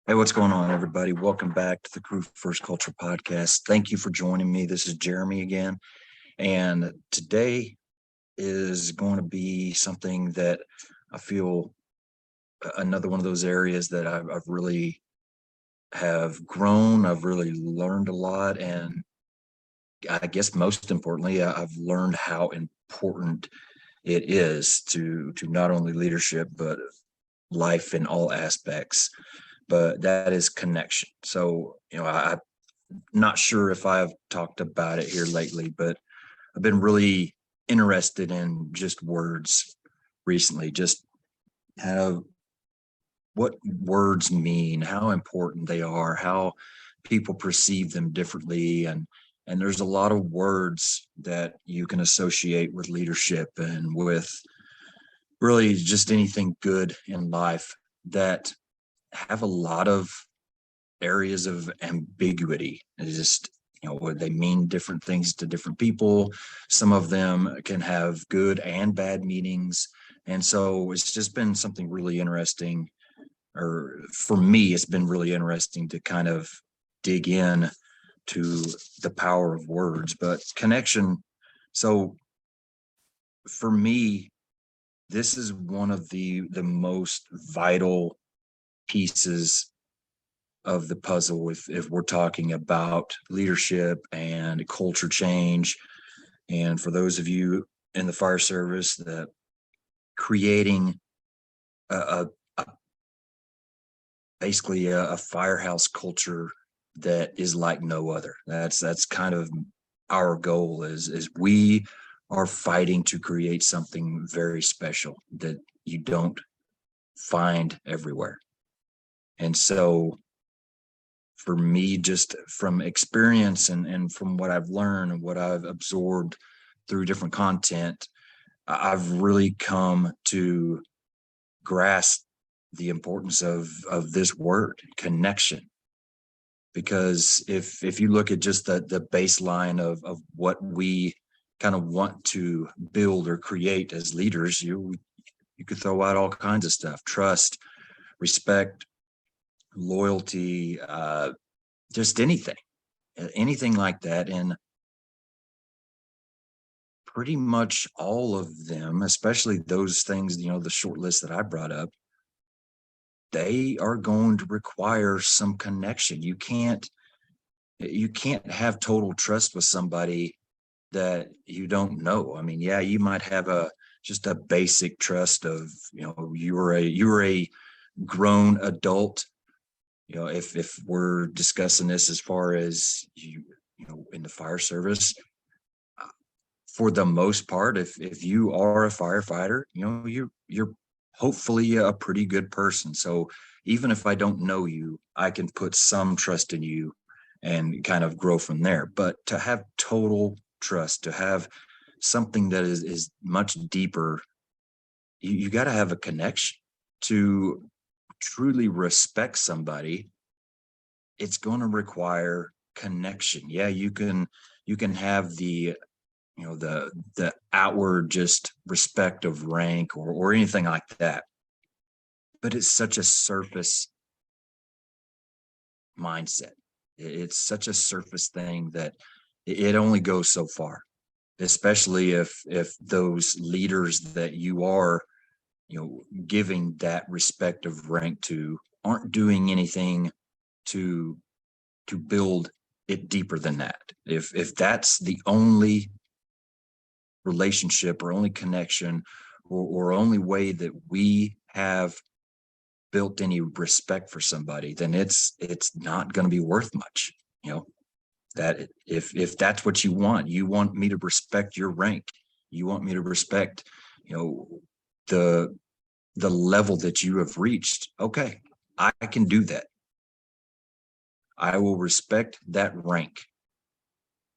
Hey, what's going on, everybody? Welcome back to the Crew First Culture podcast. Thank you for joining me. This is Jeremy again. And today is going to be something that I feel another one of those areas that I've really have grown. I've really learned a lot. And I guess most importantly, I've learned how important it is to not only leadership, but life in all aspects. But that is connection. So, I'm not sure if I've talked about it here lately, but I've been really interested in just words recently, just how what words mean, how important they are, how people perceive them differently. And there's a lot of words that you can associate with leadership and with really just anything good in life that have a lot of areas of ambiguity. It's just, they mean different things to different people. Some of them can have good and bad meanings. And so it's just been something really interesting, or for me, it's been really interesting to kind of dig in to the power of words, but connection. So for me, this is one of the most vital pieces of the puzzle if we're talking about leadership and culture change. And for those of you in the fire service, that creating a, a basically a firehouse culture that is like no other. That's kind of our goal is we are fighting to create something very special that you don't find everywhere. And so for me, just from experience and from what I've learned and what I've absorbed through different content, I've really come to grasp the importance of this word, connection. Because if you look at just the baseline of what we kind of want to build or create as leaders, you could throw out all kinds of stuff: trust, respect, loyalty, just anything like that. And pretty much all of them, especially those things, the short list that I brought up, they are going to require some connection. You can't have total trust with somebody that you don't know. I mean, yeah, you might have a just a basic trust of, you were a grown adult. If we're discussing this as far as in the fire service, for the most part, if you are a firefighter, you're hopefully a pretty good person. So even if I don't know you, I can put some trust in you and kind of grow from there. But to have total trust, to have something that is much deeper, you got to have a connection. To truly respect somebody, it's going to require connection. Yeah, you can have the outward just respect of rank or anything like that, but it's such a surface mindset. It's such a surface thing that it only goes so far, especially if those leaders that you are giving that respect of rank to aren't doing anything to build it deeper than that. If that's the only relationship or only connection or only way that we have built any respect for somebody, then it's not going to be worth much. That if that's what you want me to respect your rank, you want me to respect the the level that you have reached. Okay, I can do that. I will respect that rank.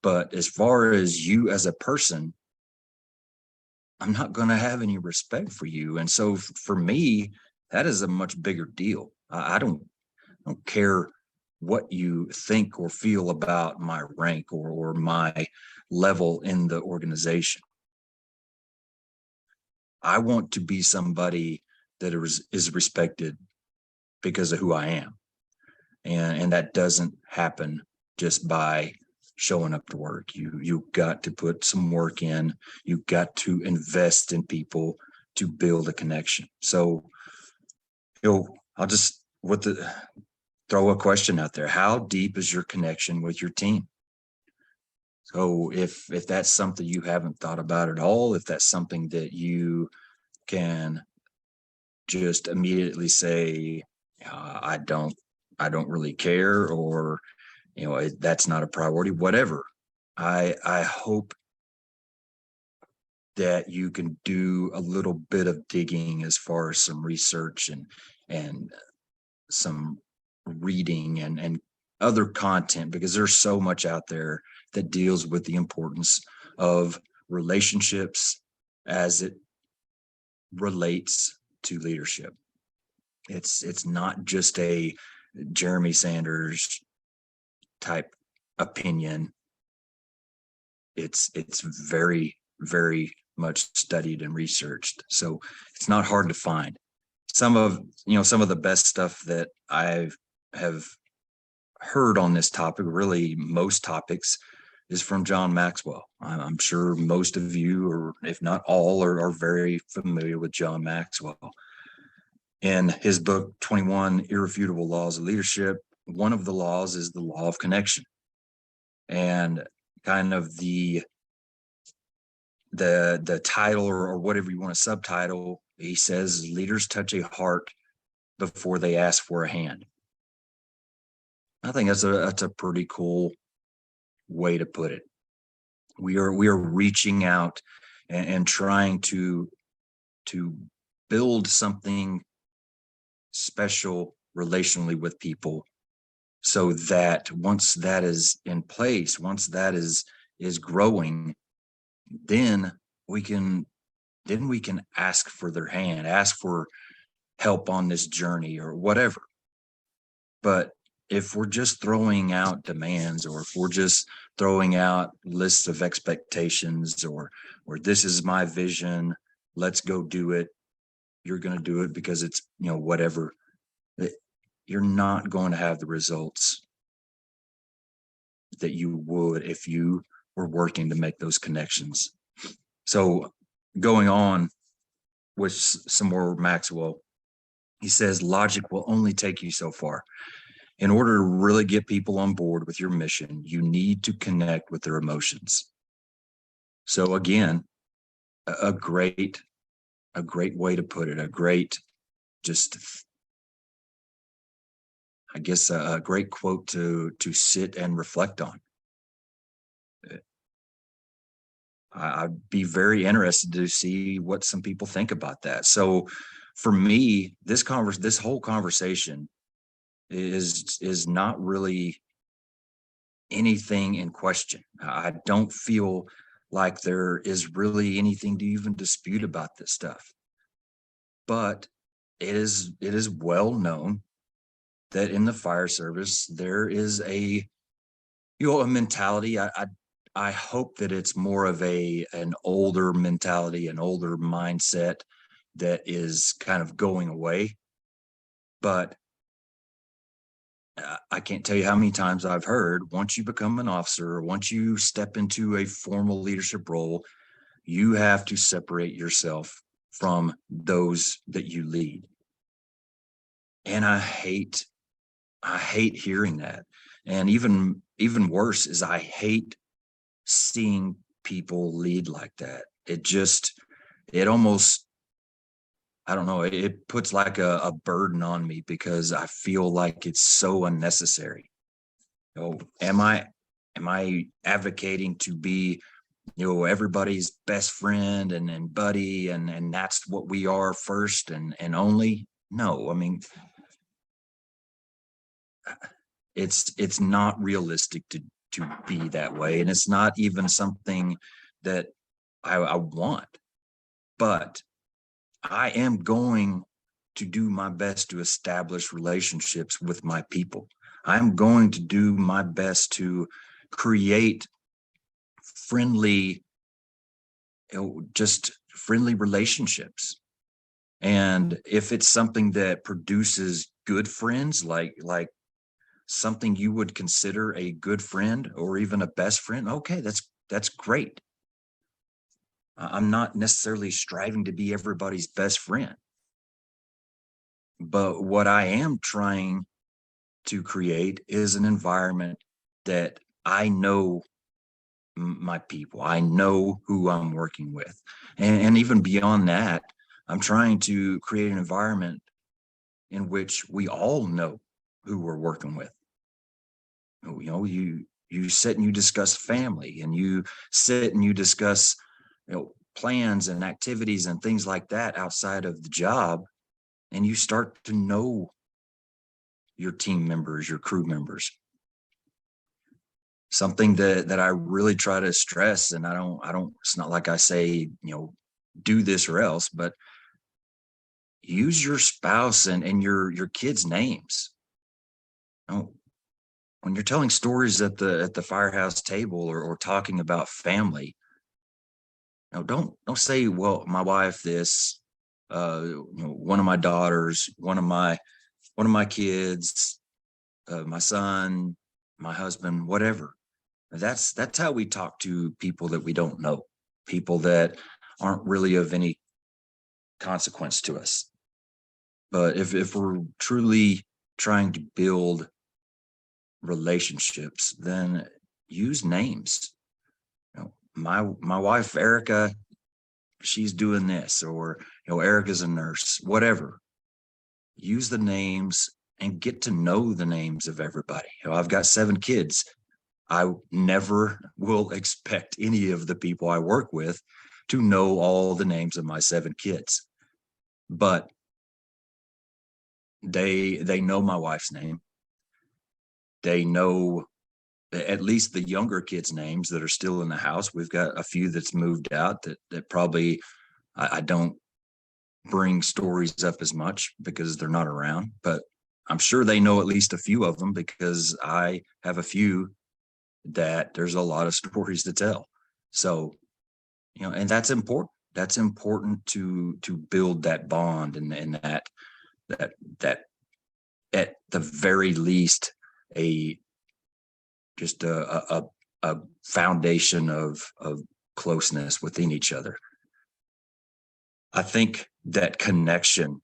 But as far as you as a person, I'm not going to have any respect for you. And so for me, that is a much bigger deal. I don't care what you think or feel about my rank or my level in the organization. I want to be somebody that is respected because of who I am. And that doesn't happen just by showing up to work. You got to put some work in. You got to invest in people to build a connection. So, I'll just throw a question out there. How deep is your connection with your team? So if that's something you haven't thought about at all, if that's something that you can just immediately say, I don't really care, or that's not a priority, whatever. I hope that you can do a little bit of digging as far as some research and some reading and other content, because there's so much out there that deals with the importance of relationships as it relates to leadership. It's not just a Jeremy Sanders type opinion. It's very, very much studied and researched. So it's not hard to find. Some of the best stuff that I have heard on this topic, really most topics, is from John Maxwell. I'm sure most of you, or if not all, are very familiar with John Maxwell. In his book, 21 Irrefutable Laws of Leadership, one of the laws is the law of connection. And kind of the title, or whatever you want to subtitle, he says, leaders touch a heart before they ask for a hand. I think that's a pretty cool way to put it. We are reaching out and trying to build something special relationally with people, so that once that is in place, once that is growing, then we can ask for their hand, ask for help on this journey or whatever. But if we're just throwing out demands, or if we're just throwing out lists of expectations, or this is my vision, let's go do it, you're going to do it because it's whatever, you're not going to have the results that you would if you were working to make those connections. So going on with some more Maxwell, he says logic will only take you so far. In order to really get people on board with your mission, you need to connect with their emotions. So again, a great way to put it, a great quote to sit and reflect on. I'd be very interested to see what some people think about that. So for me, this whole conversation is not really anything in question. I don't feel like there is really anything to even dispute about this stuff. But it is well known that in the fire service there is a mentality. I hope that it's more of an older mentality, an older mindset that is kind of going away. But I can't tell you how many times I've heard, once you become an officer, once you step into a formal leadership role, you have to separate yourself from those that you lead. And I hate hearing that. And even worse is I hate seeing people lead like that. It almost, I don't know, it puts like a burden on me, because I feel like it's so unnecessary. Am I advocating to be everybody's best friend and buddy, and that's what we are first and only? No, I mean, it's not realistic to be that way, and it's not even something that I want. But I am going to do my best to establish relationships with my people. I'm going to do my best to create friendly, just friendly relationships. And if it's something that produces good friends, like something you would consider a good friend or even a best friend, okay, that's great. I'm not necessarily striving to be everybody's best friend, but what I am trying to create is an environment that I know my people. I know who I'm working with. And even beyond that, I'm trying to create an environment in which we all know who we're working with. You sit and you discuss family, and you sit and you discuss, plans and activities and things like that outside of the job, and you start to know your team members, your crew members. Something that I really try to stress, and I don't, it's not like I say, do this or else, but use your spouse and your kids' names. When you're telling stories at the Firehouse table, or talking about family, don't say, well, my wife, this, one of my daughters, one of my kids, my son, my husband, whatever. That's how we talk to people that we don't know, people that aren't really of any consequence to us. But if we're truly trying to build relationships, then use names. My wife Erica, she's doing this, or Erica's a nurse, whatever. Use the names and get to know the names of everybody. I've got 7 kids. I never will expect any of the people I work with to know all the names of my 7 kids, but they know my wife's name. They know at least the younger kids' names that are still in the house. We've got a few that's moved out that probably I don't bring stories up as much because they're not around, but I'm sure they know at least a few of them, because I have a few that there's a lot of stories to tell. So, and that's important. That's important to build that bond, and that at the very least a just a foundation of closeness within each other. I think that connection,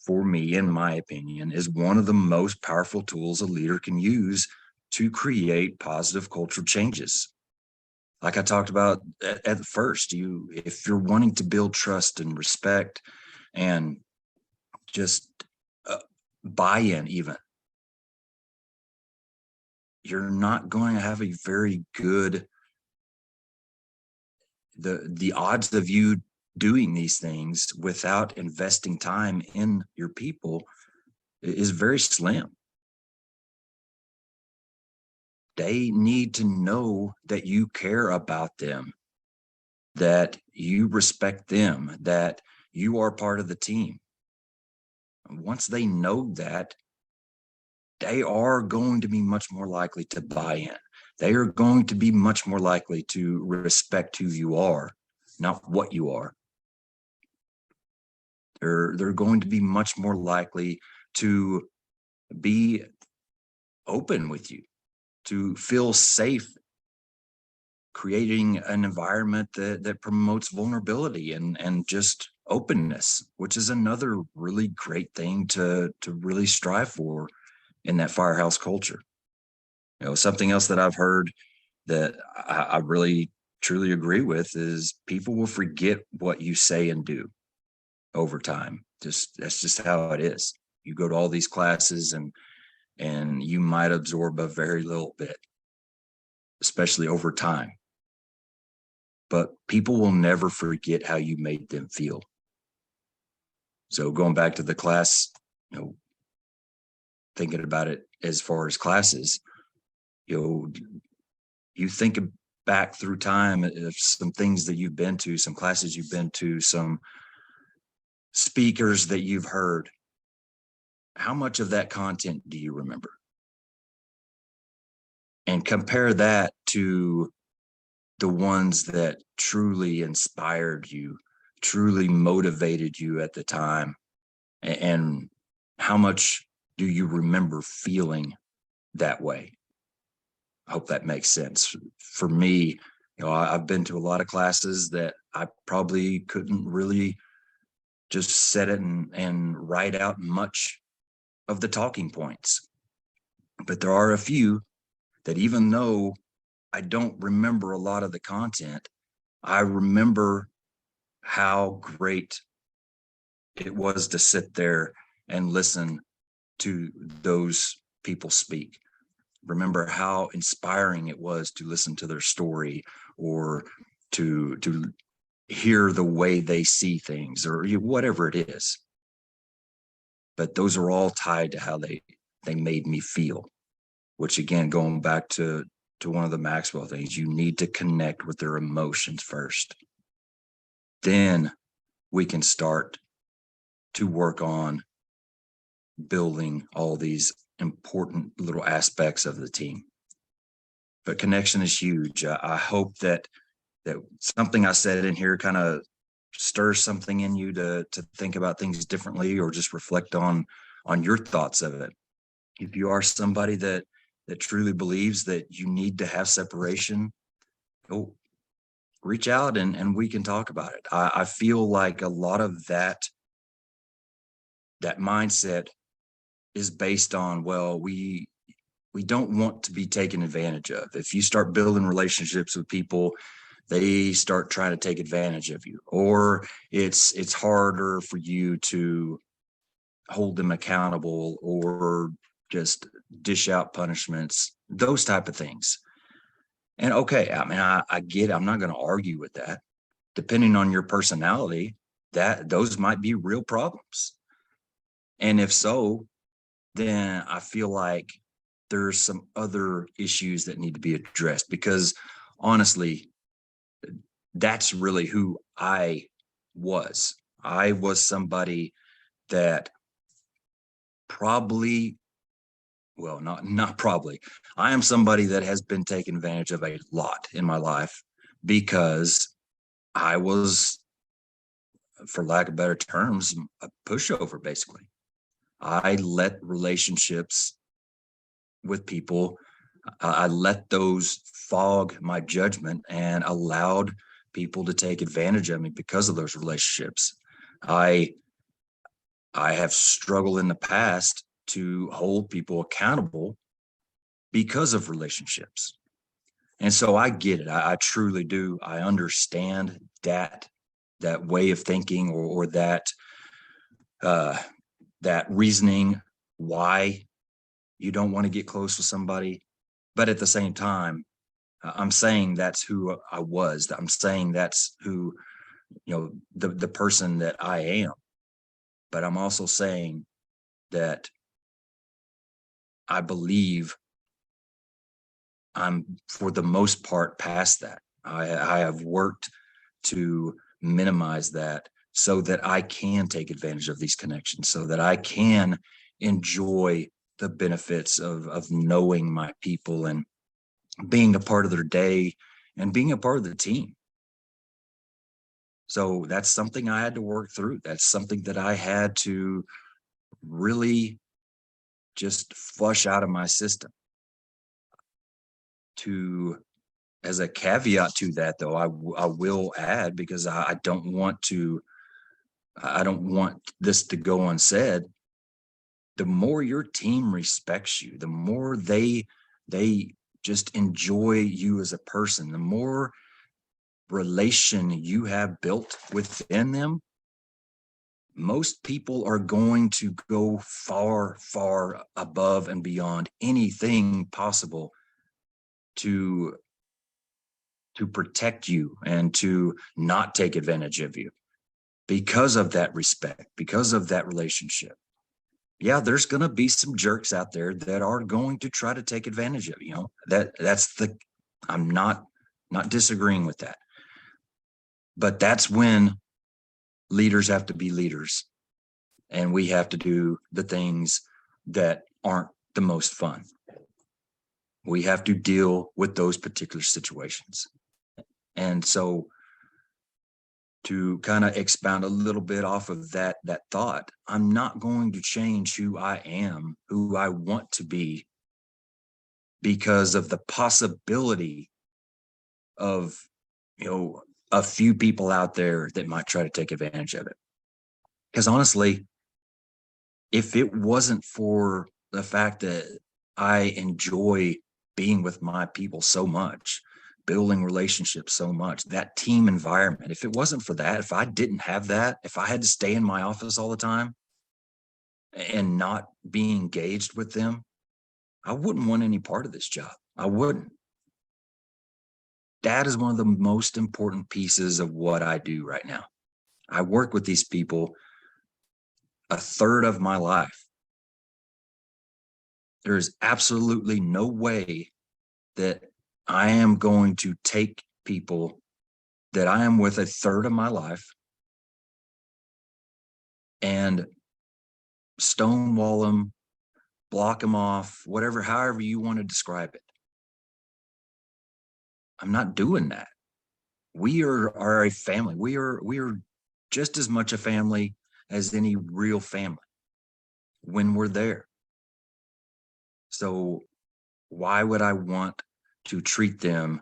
for me, in my opinion, is one of the most powerful tools a leader can use to create positive cultural changes. Like I talked about at first, if you're wanting to build trust and respect and just buy-in, even, you're not going to have a very good, the odds of you doing these things without investing time in your people is very slim. They need to know that you care about them, that you respect them, that you are part of the team. Once they know that, they are going to be much more likely to buy in. They are going to be much more likely to respect who you are, not what you are. They're going to be much more likely to be open with you, to feel safe, creating an environment that promotes vulnerability and just openness, which is another really great thing to really strive for in that Firehouse culture. Something else that I've heard that I really truly agree with is people will forget what you say and do over time. That's just how it is. You go to all these classes and you might absorb a very little bit, especially over time. But people will never forget how you made them feel. So going back to the class, thinking about it as far as classes, you think back through time of some things that you've been to, some classes you've been to, some speakers that you've heard. How much of that content do you remember? And compare that to the ones that truly inspired you, truly motivated you at the time, and how much do you remember feeling that way? I hope that makes sense. For me, I've been to a lot of classes that I probably couldn't really just set it and write out much of the talking points. But there are a few that, even though I don't remember a lot of the content, I remember how great it was to sit there and listen to those people speak. Remember how inspiring it was to listen to their story, or to hear the way they see things, or whatever it is. But those are all tied to how they made me feel, which, again, going back to one of the Maxwell things, you need to connect with their emotions first. Then we can start to work on building all these important little aspects of the team. But connection is huge. I hope that something I said in here kind of stirs something in you to think about things differently, or just reflect on your thoughts of it. If you are somebody that truly believes that you need to have separation, reach out and we can talk about it. I feel like a lot of that mindset is based on, well, we don't want to be taken advantage of. If you start building relationships with people, they start trying to take advantage of you, or it's harder for you to hold them accountable, or just dish out punishments, those type of things. And okay, I mean, I get it. I'm not going to argue with that. Depending on your personality, those might be real problems. And if so, then I feel like there's some other issues that need to be addressed, because honestly, that's really who I was. I was somebody that probably, well, not probably, I am somebody that has been taken advantage of a lot in my life, because I was, for lack of better terms, a pushover, basically. I let relationships with people, I let those fog my judgment and allowed people to take advantage of me because of those relationships. I have struggled in the past to hold people accountable because of relationships. And so I get it. I truly do. I understand that way of thinking, or that reasoning why you don't want to get close with somebody. But at the same time, I'm saying that's who I was. I'm saying that's who, the person that I am. But I'm also saying that I believe I'm, for the most part, past that. I have worked to minimize that so that I can take advantage of these connections, so that I can enjoy the benefits of knowing my people and being a part of their day and being a part of the team. So that's something I had to work through. That's something that I had to really just flush out of my system. As a caveat to that, though, I will add, because I don't want this to go unsaid. The more your team respects you, the more they just enjoy you as a person, the more relation you have built within them, most people are going to go far, far above and beyond anything possible to protect you and to not take advantage of you, because of that respect, because of that relationship. Yeah, there's going to be some jerks out there that are going to try to take advantage of you. I'm not disagreeing with that. But that's when leaders have to be leaders, and we have to do the things that aren't the most fun. We have to deal with those particular situations. And so to kind of expound a little bit off of that thought. I'm not going to change who I am, who I want to be, because of the possibility of, a few people out there that might try to take advantage of it. Because honestly, if it wasn't for the fact that I enjoy being with my people so much, building relationships so much, that team environment, if it wasn't for that, if I didn't have that, if I had to stay in my office all the time and not be engaged with them, I wouldn't want any part of this job. I wouldn't. That is one of the most important pieces of what I do right now. I work with these people a third of my life. There is absolutely no way that I am going to take people that I am with a third of my life and stonewall them, block them off, whatever, however you want to describe it. I'm not doing that. We are a family. We are just as much a family as any real family when we're there. So why would I want to treat them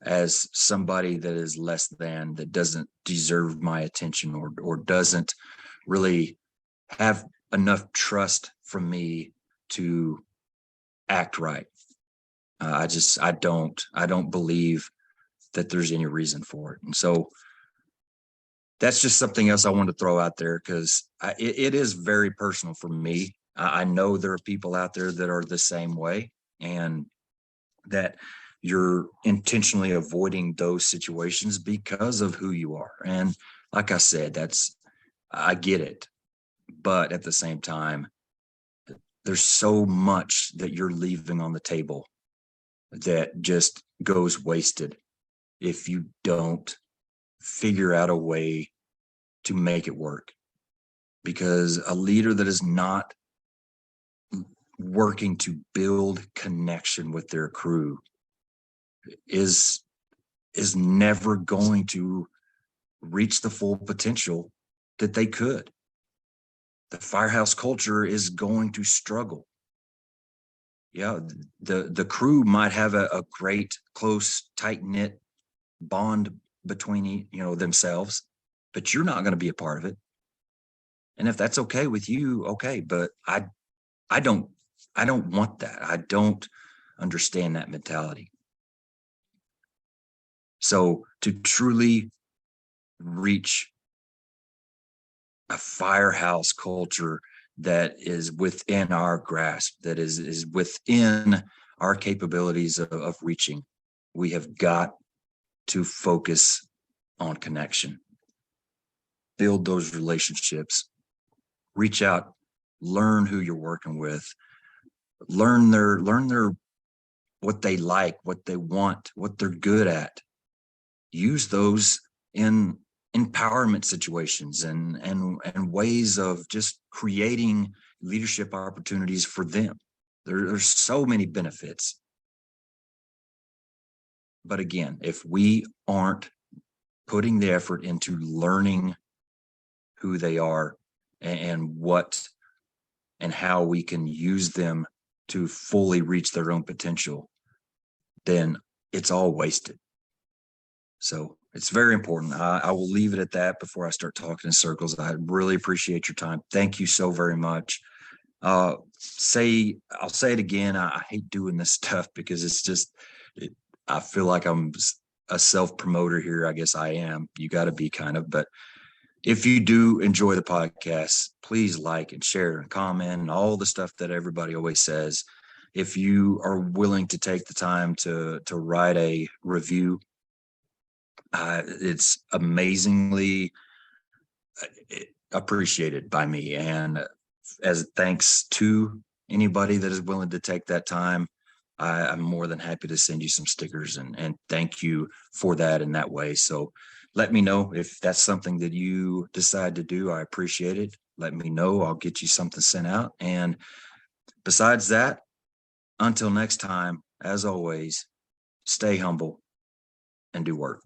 as somebody that is less than, that doesn't deserve my attention, or doesn't really have enough trust from me to act right? I don't believe that there's any reason for it. And so that's just something else I wanted to throw out there, because it is very personal for me. I know there are people out there that are the same way, and that you're intentionally avoiding those situations because of who you are. And like I said, I get it. But at the same time, there's so much that you're leaving on the table that just goes wasted if you don't figure out a way to make it work. Because a leader that is not working to build connection with their crew is never going to reach the full potential that they could. The Firehouse culture is going to struggle. Yeah, the crew might have a great, close, tight-knit bond between themselves, but you're not going to be a part of it. And if that's okay with you, okay, but I don't want that. I don't understand that mentality. So to truly reach a Firehouse culture that is within our grasp, that is within our capabilities of reaching, we have got to focus on connection, build those relationships, reach out, learn who you're working with, learn their what they like, what they want, what they're good at. Use those in empowerment situations and ways of just creating leadership opportunities for them. There's so many benefits. But again, if we aren't putting the effort into learning who they are and what and how we can use them to fully reach their own potential, then it's all wasted. So it's very important. I will leave it at that before I start talking in circles. I really appreciate your time. Thank you so very much. I'll say it again. I hate doing this stuff because it's just, I feel like I'm a self-promoter here. I guess I am. You got to be kind of, but if you do enjoy the podcast, please like and share and comment and all the stuff that everybody always says. If you are willing to take the time to write a review, it's amazingly appreciated by me. And as thanks to anybody that is willing to take that time, I'm more than happy to send you some stickers and thank you for that in that way. So let me know if that's something that you decide to do. I appreciate it. Let me know. I'll get you something sent out. And besides that, until next time, as always, stay humble and do work.